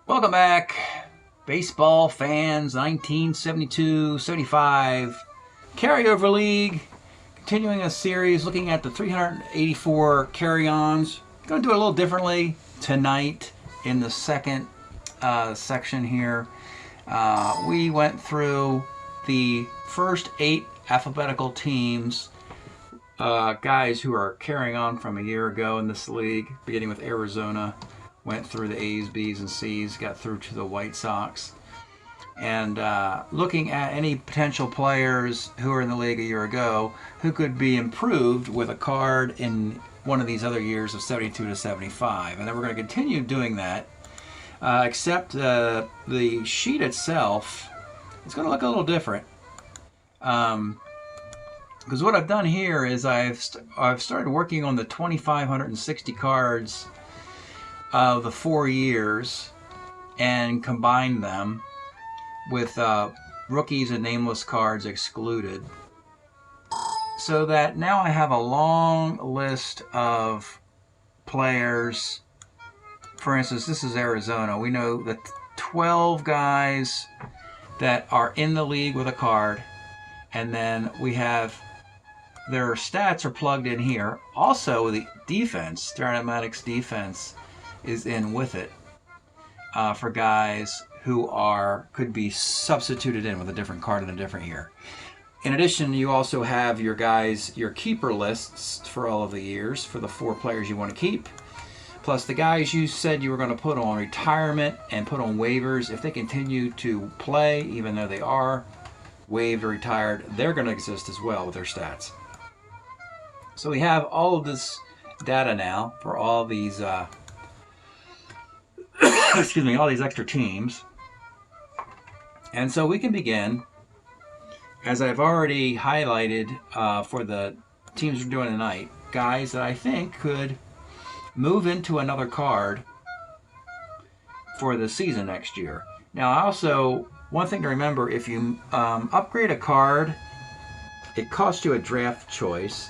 Welcome back, baseball fans. 1972-75 carryover league. Continuing a series looking at the 384 carry-ons. Going to do it a little differently tonight in the second section here. We went through the first 8 alphabetical teams, guys who are carrying on from a year ago in this league, beginning with Arizona. Went through the A's, B's, and C's, got through to the White Sox. And looking at any potential players who were in the league a year ago who could be improved with a card in one of these other years of 72 to 75. And then we're going to continue doing that, except the sheet itself is going to look a little different. Because what I've done here is I've started working on the 2,560 cards of the 4 years and combined them with rookies and nameless cards excluded, so that now I have a long list of players. For instance, this is Arizona. We know that 12 guys that are in the league with a card, and then we have their stats are plugged in here. Also, the defense, Strat-O-Matic's defense, is in with it for guys who could be substituted in with a different card in a different year. In addition, you also have your keeper lists for all of the years for the 4 players you want to keep, plus the guys you said you were going to put on retirement and put on waivers. If they continue to play, even though they are waived or retired, they're going to exist as well with their stats. So we have all of this data now for all these excuse me, all these extra teams. And so we can begin, as I've already highlighted for the teams we're doing tonight, guys that I think could move into another card for the season next year. Now, also, one thing to remember, if you upgrade a card, it costs you a draft choice.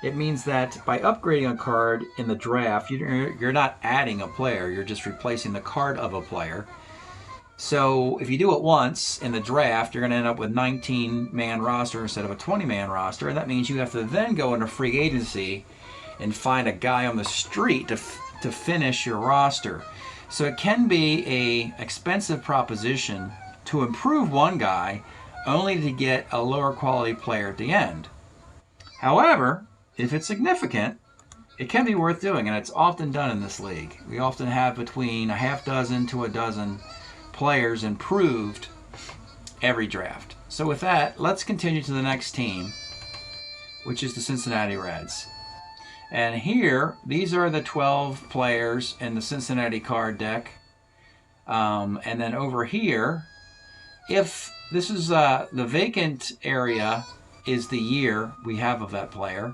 It means that by upgrading a card in the draft, you're not adding a player, you're just replacing the card of a player. So if you do it once in the draft, you're going to end up with a 19-man roster instead of a 20-man roster, and that means you have to then go into free agency and find a guy on the street to finish your roster. So it can be an expensive proposition to improve one guy only to get a lower quality player at the end. However, if it's significant, it can be worth doing, and it's often done in this league. We often have between a half dozen to a dozen players improved every draft. So with that, let's continue to the next team, which is the Cincinnati Reds. And here, these are the 12 players in the Cincinnati card deck. And then over here, if this is the vacant area is the year we have of that player.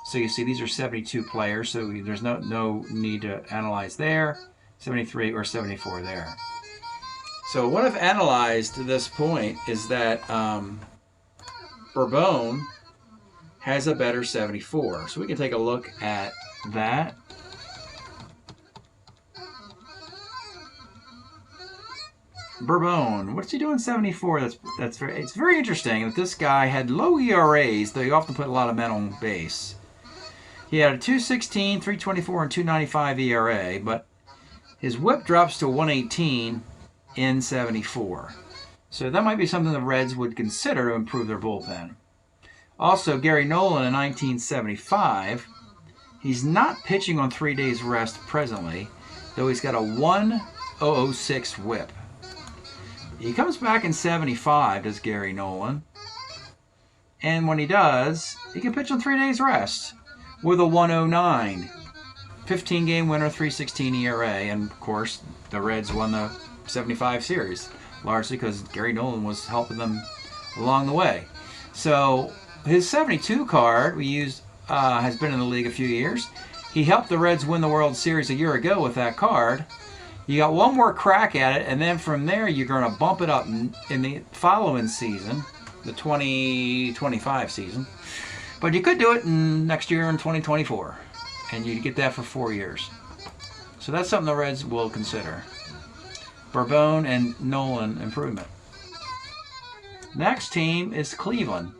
So you see these are 72 players, so there's no need to analyze there. 73 or 74 there. So what I've analyzed to this point is that Bourbon has a better 74. So we can take a look at that. Bourbon, what's he doing 74? It's very interesting that this guy had low ERAs, though he often put a lot of men on base. He had a 216, 324, and 295 ERA, but his whip drops to 118 in 74. So that might be something the Reds would consider to improve their bullpen. Also, Gary Nolan in 1975, he's not pitching on 3 days rest presently, though he's got a 1.006 whip. He comes back in 75, does Gary Nolan, and when he does, he can pitch on 3 days rest with a 1.09. 15-game winner, 3.16 ERA, and of course, the Reds won the 75 series, largely because Gary Nolan was helping them along the way. So his 72 card we used has been in the league a few years. He helped the Reds win the World Series a year ago with that card. You got one more crack at it, and then from there you're going to bump it up in the following season, the 2025 season. But you could do it next year in 2024, and you'd get that for 4 years. So that's something the Reds will consider. Bourbon and Nolan improvement. Next team is Cleveland.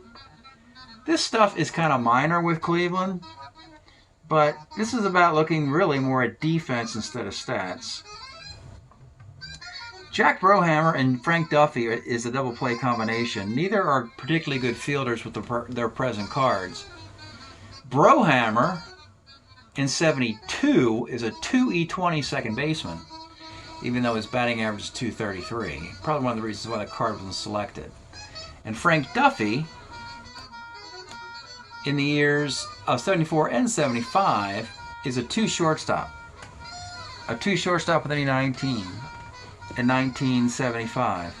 This stuff is kind of minor with Cleveland, but this is about looking really more at defense instead of stats. Jack Brohammer and Frank Duffy is a double play combination. Neither are particularly good fielders with their present cards. Brohammer in 72 is a 2E20 second baseman, even though his batting average is 233. Probably one of the reasons why the card wasn't selected. And Frank Duffy, in the years of 74 and 75, is a 2 shortstop. A 2 shortstop with any 19 in 1975.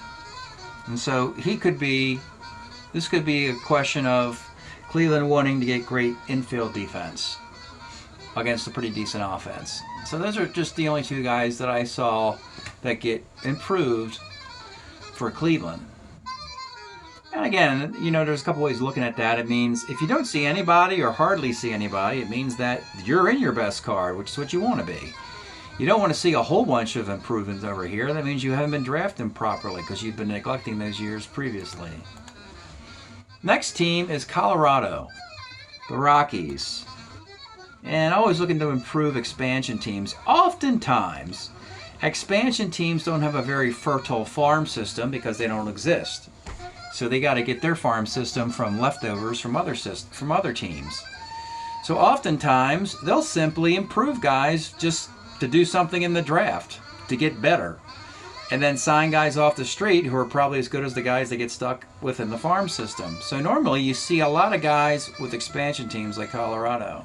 And so this could be a question of Cleveland wanting to get great infield defense against a pretty decent offense. So those are just the only 2 guys that I saw that get improved for Cleveland. And again, you know, there's a couple ways of looking at that. It means if you don't see anybody or hardly see anybody, it means that you're in your best card, which is what you want to be. You don't want to see a whole bunch of improvements over here. That means you haven't been drafting properly because you've been neglecting those years previously. Next team is Colorado, the Rockies. And always looking to improve expansion teams. Oftentimes, expansion teams don't have a very fertile farm system because they don't exist. So they got to get their farm system from leftovers from other teams. So oftentimes they'll simply improve guys just to do something in the draft to get better, and then sign guys off the street who are probably as good as the guys that get stuck within the farm system. So normally you see a lot of guys with expansion teams like Colorado.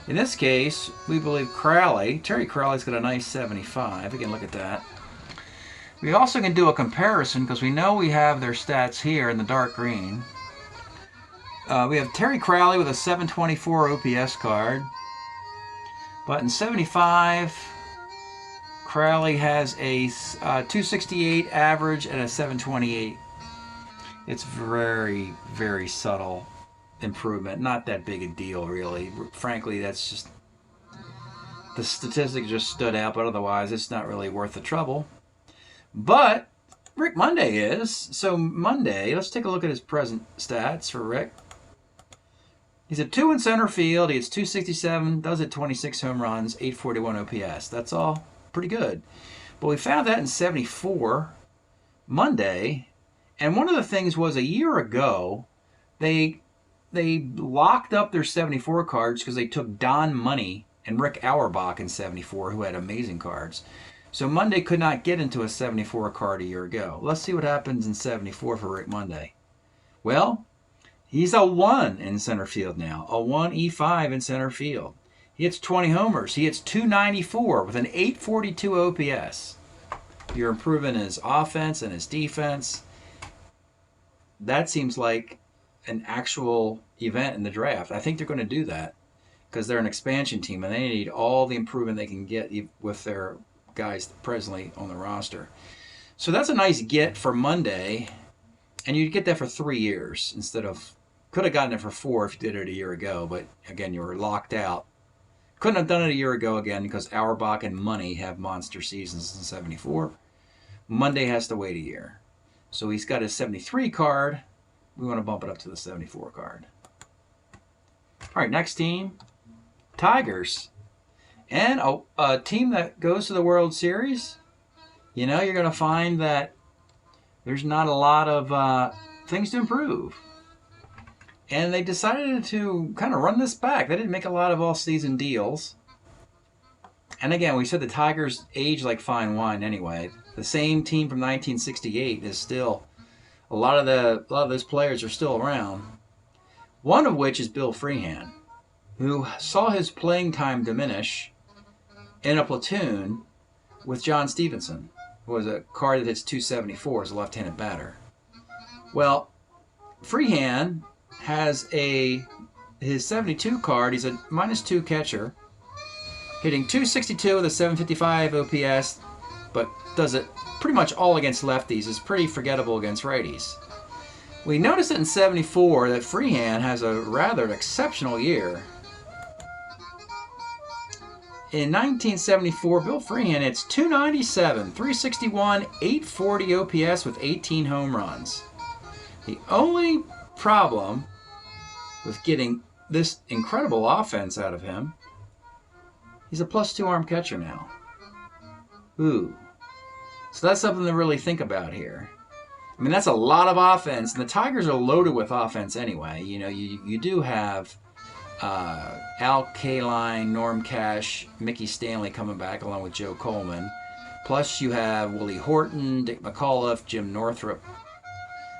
In this case, we believe Terry Crowley's got a nice 75. We can look at that. We also can do a comparison because we know we have their stats here in the dark green. We have Terry Crowley with a 724 OPS card. But in 75, Crowley has a 268 average and a 728. It's very, very subtle improvement. Not that big a deal, really. Frankly, that's just... the statistic just stood out, but otherwise it's not really worth the trouble. But Rick Monday is. So Monday, let's take a look at his present stats for Rick. He's a 2 in center field. He hits 267, does hit 26 home runs, 841 OPS. That's all pretty good. But we found that in 74, Monday. And one of the things was a year ago, they locked up their 74 cards because they took Don Money and Rick Auerbach in 74, who had amazing cards. So Monday could not get into a 74 card a year ago. Let's see what happens in 74 for Rick Monday. Well, he's a 1 in center field now. A 1E5 in center field. He hits 20 homers. He hits 294 with an 842 OPS. You're improving his offense and his defense. That seems like an actual event in the draft. I think they're going to do that because they're an expansion team and they need all the improvement they can get with their guys presently on the roster. So that's a nice get for Monday, and you'd get that for 3 years instead of... could have gotten it for 4 if you did it a year ago, but again, you were locked out. Couldn't have done it a year ago again because Auerbach and Money have monster seasons in 74. Monday has to wait a year. So he's got his 73 card. We want to bump it up to the 74 card. All right, next team, Tigers. And a team that goes to the World Series, you know, you're going to find that there's not a lot of things to improve. And they decided to kind of run this back. They didn't make a lot of all-season deals. And again, we said the Tigers age like fine wine anyway. The same team from 1968 is still... a lot of those players are still around. One of which is Bill Freehan, who saw his playing time diminish in a platoon with John Stevenson, who was a card that hits 274 as a left-handed batter. Well, Freehan has his 72 card. He's a -2 catcher, hitting 262 with a 755 OPS, but does it pretty much all against lefties. Is pretty forgettable against righties. We noticed it in 74 that Freehan has a rather exceptional year. In 1974, Bill Freehan hits 297, 361, 840 OPS with 18 home runs. The only problem with getting this incredible offense out of him, he's a +2 arm catcher now. Ooh. So that's something to really think about here. I mean, that's a lot of offense, and the Tigers are loaded with offense anyway. You know, you do have Al Kaline, Norm Cash, Mickey Stanley coming back along with Joe Coleman. Plus you have Willie Horton, Dick McAuliffe, Jim Northrup.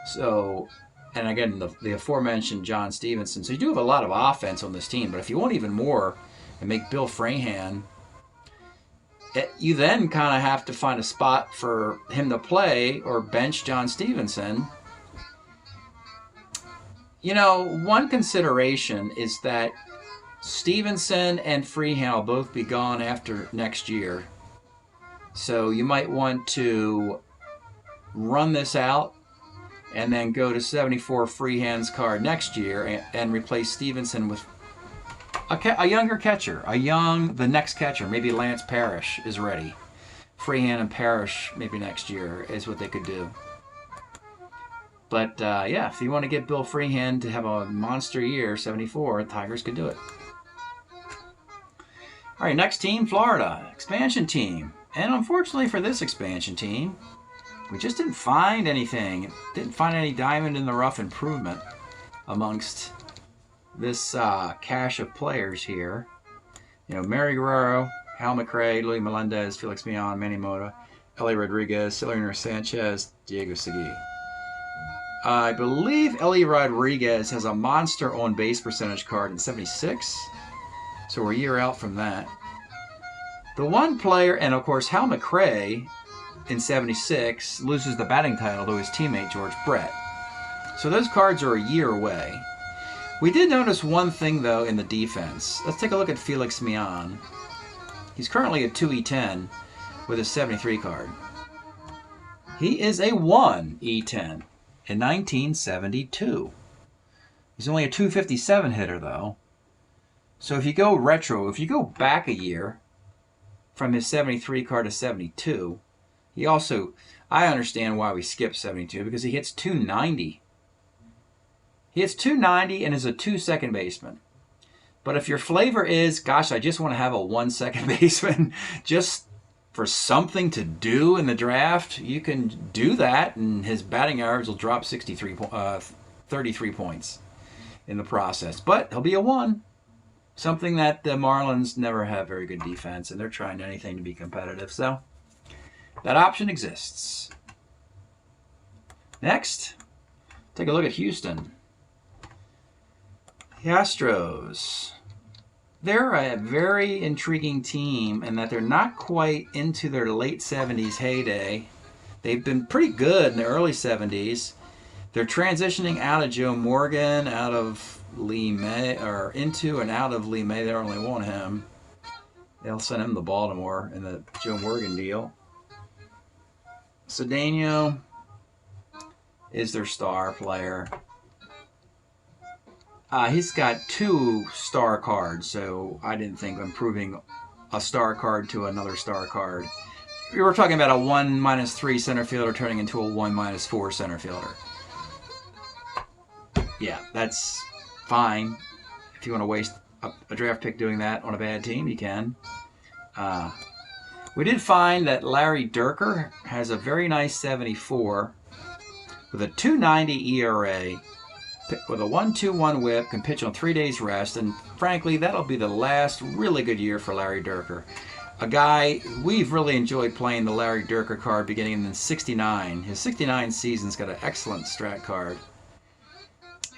So, and again, the aforementioned John Stevenson. So you do have a lot of offense on this team, but if you want even more and make Bill Freehan, you then kind of have to find a spot for him to play or bench John Stevenson. You know, one consideration is that Stevenson and Freehan will both be gone after next year. So you might want to run this out and then go to 74 Freehan's card next year and replace Stevenson with a younger catcher, the next catcher. Maybe Lance Parrish is ready. Freehan and Parrish maybe next year is what they could do. But, yeah, if you want to get Bill Freehan to have a monster year, 74, Tigers could do it. All right, next team, Florida. Expansion team. And unfortunately for this expansion team, we just didn't find anything. Didn't find any diamond in the rough improvement amongst this cache of players here. You know, Mary Guerrero, Hal McRae, Louis Melendez, Felix Millan, Manny Mota, Ellie Rodriguez, Celerio Sanchez, Diego Segui. I believe Ellie Rodriguez has a monster on-base percentage card in 76, so we're a year out from that. The one player, and of course Hal McRae in 76 loses the batting title to his teammate George Brett. So those cards are a year away. We did notice one thing though in the defense. Let's take a look at Felix Millan. He's currently a 2E10 with a 73 card. He is a 1E10. In 1972. He's only a 257 hitter though. So if you go retro, if you go back a year from his 73 card to 72, he also, I understand why we skipped 72 because he hits 290. He hits 290 and is a 2 second baseman. But if your flavor is, gosh, I just want to have a 1 second baseman just for something to do in the draft, you can do that, and his batting average will drop 33 points in the process. But he'll be a 1, something that the Marlins never have very good defense, and they're trying anything to be competitive. So that option exists. Next, take a look at Houston. The Astros. They're a very intriguing team in that they're not quite into their late 70s heyday. They've been pretty good in the early 70s. They're transitioning out of Joe Morgan, out of Lee May, or into and out of Lee May. They don't really want him. They'll send him to Baltimore in the Joe Morgan deal. Cedeno is their star player. He's got 2 star cards, so I didn't think improving a star card to another star card. We were talking about a 1-3 center fielder turning into a 1-4 center fielder. Yeah, that's fine. If you want to waste a draft pick doing that on a bad team, you can. We did find that Larry Dierker has a very nice 74 with a 2.90 ERA. With a 1.21 whip, can pitch on 3 days rest, and frankly, that'll be the last really good year for Larry Dierker. A guy, we've really enjoyed playing the Larry Dierker card beginning in '69. His '69 season's got an excellent strat card,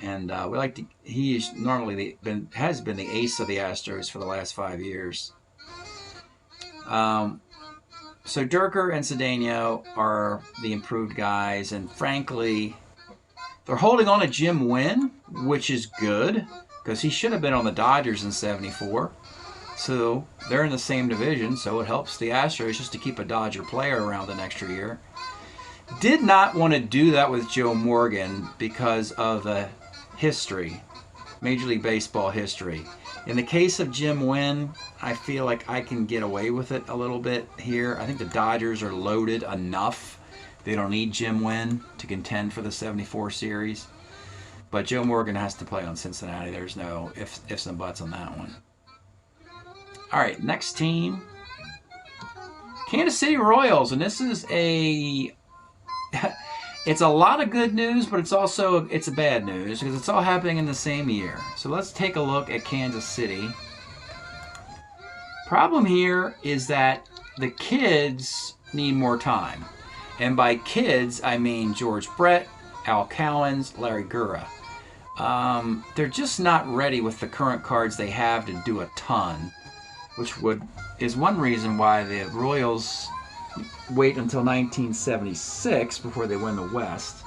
and we like to. He's normally has been the ace of the Astros for the last 5 years. So Dierker and Cedeno are the improved guys, and frankly, they're holding on to Jim Wynn, which is good, because he should have been on the Dodgers in 74. So they're in the same division, so it helps the Astros just to keep a Dodger player around an extra year. Did not want to do that with Joe Morgan because of the history, Major League Baseball history. In the case of Jim Wynn, I feel like I can get away with it a little bit here. I think the Dodgers are loaded enough. They don't need Jim Wynn to contend for the 74 series. But Joe Morgan has to play on Cincinnati. There's no ifs and buts on that one. All right, next team. Kansas City Royals. And this is a... It's a lot of good news, but it's a bad news because it's all happening in the same year. So let's take a look at Kansas City. Problem here is that the kids need more time. And by kids, I mean George Brett, Al Cowens, Larry Gura. They're just not ready with the current cards they have to do a ton, which is one reason why the Royals wait until 1976 before they win the West.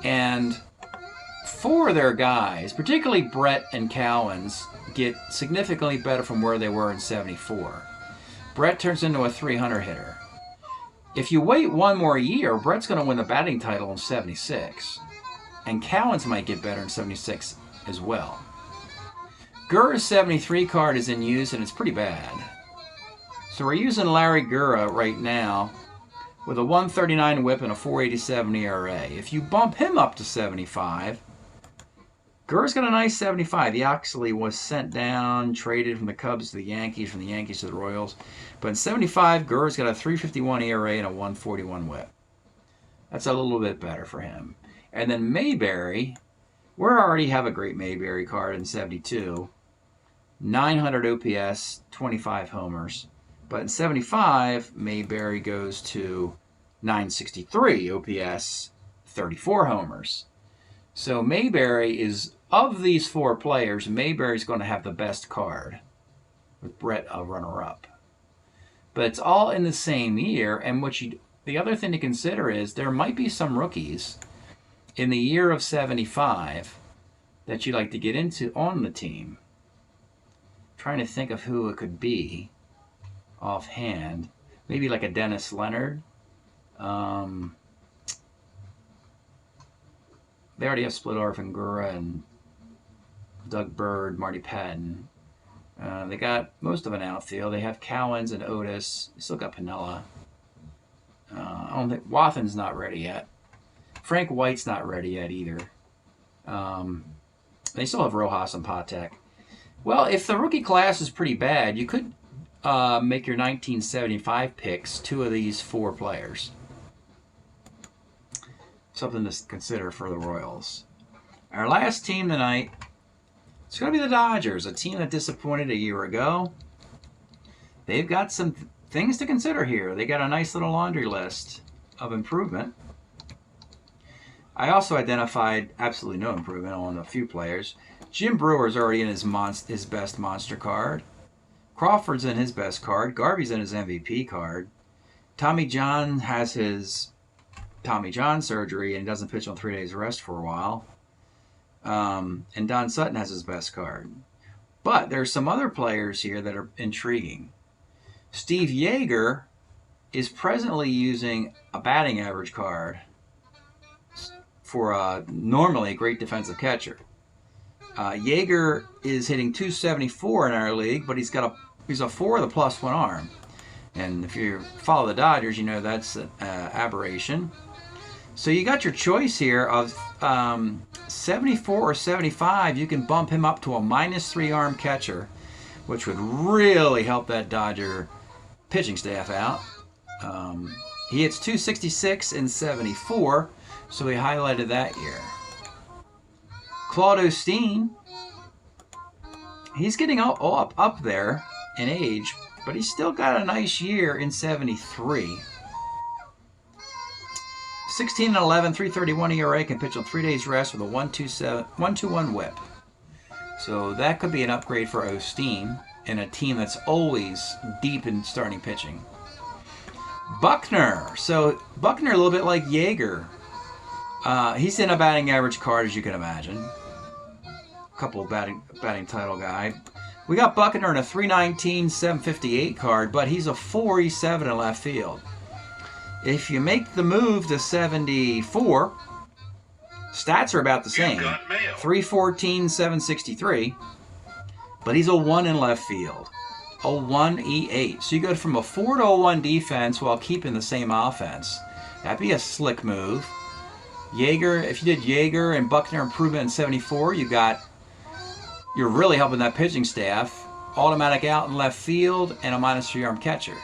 And four of their guys, particularly Brett and Cowens, get significantly better from where they were in 74. Brett turns into a 300 hitter. If you wait one more year, Brett's going to win the batting title in 76. And Cowens might get better in 76 as well. Gura's 73 card is in use, and it's pretty bad. So we're using Larry Gura right now with a 139 whip and a 487 ERA. If you bump him up to 75, Gura's got a nice 75. He actually was sent down, traded from the Cubs to the Yankees, from the Yankees to the Royals. But in 75, Gura's got a 351 ERA and a 141 whip. That's a little bit better for him. And then Mayberry, we already have a great Mayberry card in 72. 900 OPS, 25 homers. But in 75, Mayberry goes to 963 OPS, 34 homers. So Mayberry is, of these four players, Mayberry's going to have the best card, with Brett a runner-up. But it's all in the same year, and the other thing to consider is there might be some rookies in the year of 75 that you'd like to get into on the team. Trying to think of who it could be offhand. Maybe like a Dennis Leonard. They already have Splittorff and Gura and Doug Bird, Marty Patton. They got most of an outfield. They have Cowens and Otis. They still got Piniella. I don't think Wathan's not ready yet. Frank White's not ready yet either. They still have Rojas and Patek. Well, if the rookie class is pretty bad, you could make your 1975 picks two of these four players. Something to consider for the Royals. Our last team tonight, it's going to be the Dodgers, a team that disappointed a year ago. They've got some things to consider here. They got a nice little laundry list of improvement. I also identified absolutely no improvement on a few players. Jim Brewer's already in his best monster card. Crawford's in his best card. Garvey's in his MVP card. Tommy John has his Tommy John surgery and he doesn't pitch on 3 days rest for a while. And Don Sutton has his best card. But there's some other players here that are intriguing. Steve Yeager is presently using a batting average card for normally a great defensive catcher. Yeager is hitting 274 in our league, but he's a 4 with a +1 arm. And if you follow the Dodgers, you know that's an aberration. So you got your choice here of 74 or 75. You can bump him up to a -3 arm catcher, which would really help that Dodger pitching staff out. He hits 266 in 74, so we highlighted that year. Claude Osteen, he's getting up there in age, but he's still got a nice year in 73. 16 and 11, 331 ERA, can pitch on 3 days rest with a 1.21 whip. So that could be an upgrade for Osteen in a team that's always deep in starting pitching. Buckner. So Buckner, a little bit like Yeager. He's in a batting average card, as you can imagine. A couple of batting title guy. We got Buckner in a 319, 758 card, but he's a 487 in left field. If you make the move to 74, stats are about the same. 314, 763. but he's a 1 in left field. A 1 E8. So you go from a 4 to a 1 defense while keeping the same offense. That'd be a slick move. Yeager, if you did Yeager and Buckner improvement in 74, you're really helping that pitching staff. Automatic out in left field and a -3 arm catcher.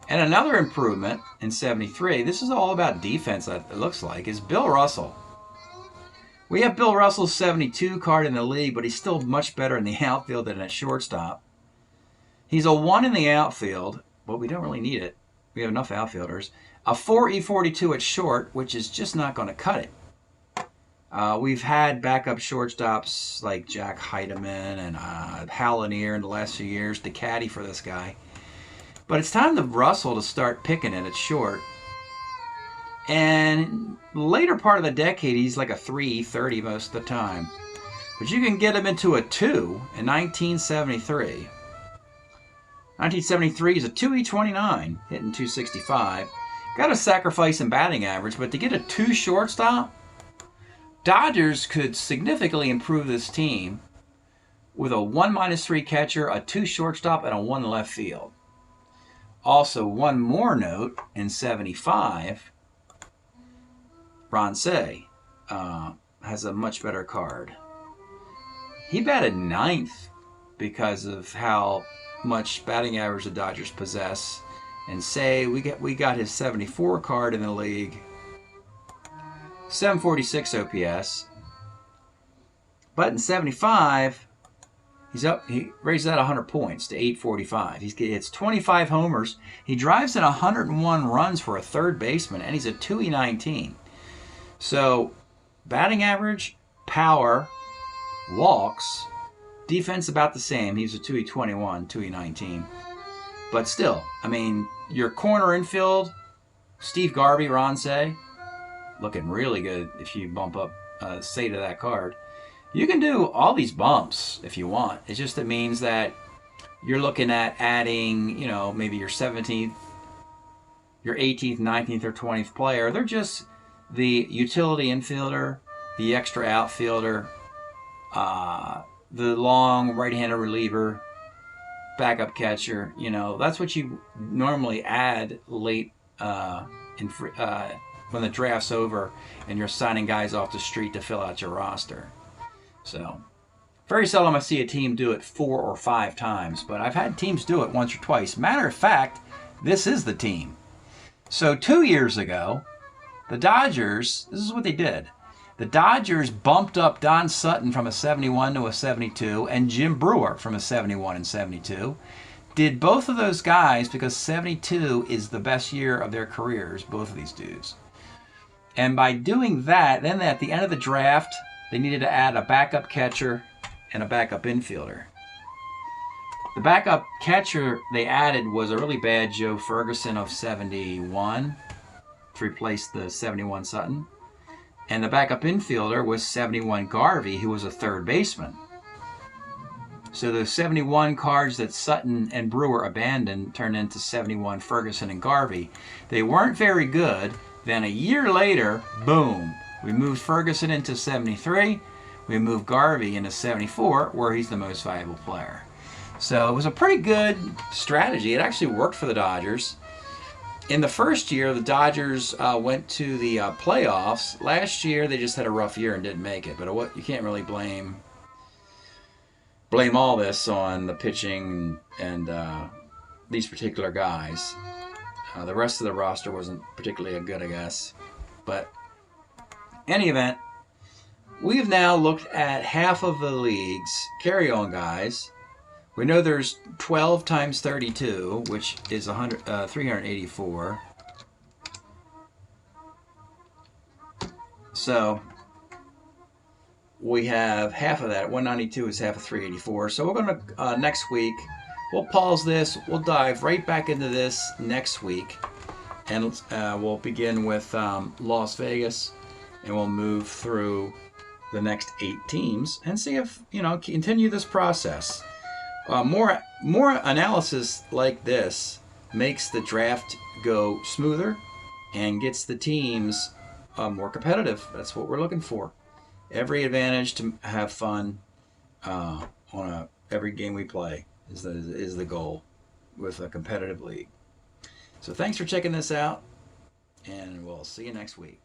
And another improvement in 73, this is all about defense, it looks like, is Bill Russell. We have Bill Russell's 72 card in the league, but he's still much better in the outfield than at shortstop. He's a 1 in the outfield, but we don't really need it. We have enough outfielders. A 4 E42 at short, which is just not going to cut it. We've had backup shortstops like Jack Heidemann and Hallinier in the last few years to caddy for this guy. But it's time to Russell to start picking it at short. And later part of the decade, he's like a 3-30 most of the time. But you can get him into a 2 in 1973. 1973 is a 2E29, hitting 265. Got to sacrifice in batting average, but to get a 2 shortstop, Dodgers could significantly improve this team with a 1 -3 catcher, a 2 shortstop, and a 1 left field. Also, one more note, in 75, Ronce has a much better card. He batted 9th because of how much batting average the Dodgers possess. And say we got his 74 card in the league, 746 OPS. But in 75, he's up. He raises that 100 points to 845. It's 25 homers. He drives in 101 runs for a third baseman, and he's a 2E19. So, batting average, power, walks, defense about the same. He's a 2E21, 2E19. But still, I mean, your corner infield, Steve Garvey, Ronce, looking really good if you bump up, say to that card. You can do all these bumps if you want. It just means that you're looking at adding, maybe your 17th, your 18th, 19th, or 20th player. They're just the utility infielder, the extra outfielder, the long right-handed reliever, backup catcher. That's what you normally add late when the draft's over and you're signing guys off the street to fill out your roster. So, very seldom I see a team do it 4 or 5 times, but I've had teams do it once or twice. Matter of fact, this is the team. So 2 years ago, the Dodgers, this is what they did. The Dodgers bumped up Don Sutton from a 71 to a 72 and Jim Brewer from a 71 and 72. Did both of those guys because 72 is the best year of their careers, both of these dudes. And by doing that, then at the end of the draft, they needed to add a backup catcher and a backup infielder. The backup catcher they added was a really bad Joe Ferguson of 71 to replace the 71 Sutton. And the backup infielder was 71 Garvey, who was a third baseman. So the 71 cards that Sutton and Brewer abandoned turned into 71 Ferguson and Garvey. They weren't very good. Then a year later, boom, we moved Ferguson into 73. We moved Garvey into 74, where he's the most valuable player. So it was a pretty good strategy. It actually worked for the Dodgers. In the first year, the Dodgers went to the playoffs. Last year, they just had a rough year and didn't make it. But you can't really blame all this on the pitching and these particular guys. The rest of the roster wasn't particularly good, I guess. But in any event, we've now looked at half of the league's carry-on guys. We know there's 12 times 32, which is 384. So we have half of that. 192 is half of 384. So we're going to, next week, we'll pause this. We'll dive right back into this next week. And we'll begin with Las Vegas. And we'll move through the next 8 teams and see if, continue this process. More analysis like this makes the draft go smoother and gets the teams more competitive. That's what we're looking for. Every advantage to have fun on every game we play is the goal with a competitive league. So thanks for checking this out, and we'll see you next week.